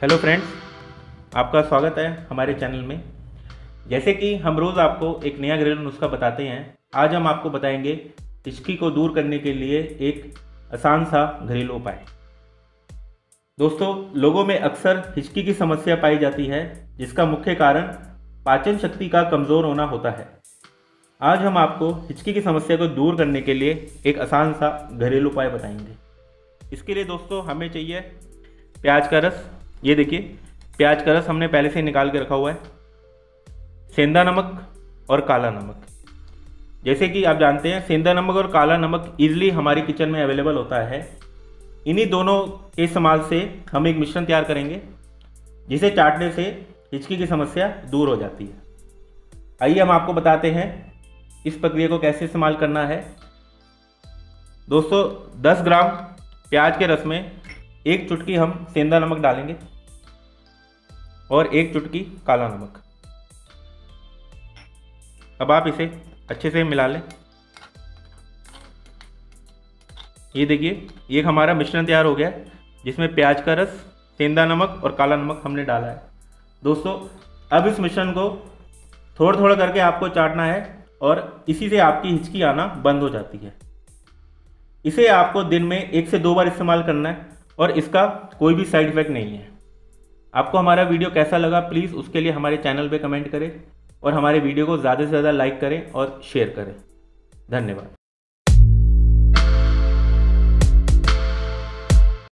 Hello friends, आपका स्वागत है हमारे चैनल में। जैसे कि हम रोज़ आपको एक नया घरेलू नुस्खा बताते हैं, आज हम आपको बताएंगे हिचकी को दूर करने के लिए एक आसान सा घरेलू उपाय। दोस्तों, लोगों में अक्सर हिचकी की समस्या पाई जाती है, जिसका मुख्य कारण पाचन शक्ति का कमज़ोर होना होता है। आज हम आपको हिचकी की समस्या को दूर करने के लिए एक आसान सा घरेलू उपाय बताएंगे। इसके लिए दोस्तों हमें चाहिए प्याज का रस। ये देखिए, प्याज का रस हमने पहले से निकाल के रखा हुआ है। सेंधा नमक और काला नमक। जैसे कि आप जानते हैं, सेंधा नमक और काला नमक ईजिली हमारी किचन में अवेलेबल होता है। इन्हीं दोनों के इस्तेमाल से हम एक मिश्रण तैयार करेंगे, जिसे चाटने से हिचकी की समस्या दूर हो जाती है। आइए हम आपको बताते हैं इस प्रक्रिया को कैसे इस्तेमाल करना है। दोस्तों, 10 ग्राम प्याज के रस में 1 चुटकी हम सेंधा नमक डालेंगे और 1 चुटकी काला नमक। अब आप इसे अच्छे से मिला लें। ये देखिए, ये हमारा मिश्रण तैयार हो गया, जिसमें प्याज का रस, सेंधा नमक और काला नमक हमने डाला है। दोस्तों, अब इस मिश्रण को थोड़ा थोड़ा करके आपको चाटना है और इसी से आपकी हिचकी आना बंद हो जाती है। इसे आपको दिन में 1 से 2 बार इस्तेमाल करना है और इसका कोई भी साइड इफेक्ट नहीं है। आपको हमारा वीडियो कैसा लगा, प्लीज़ उसके लिए हमारे चैनल पे कमेंट करें और हमारे वीडियो को ज़्यादा से ज़्यादा लाइक करें और शेयर करें। धन्यवाद।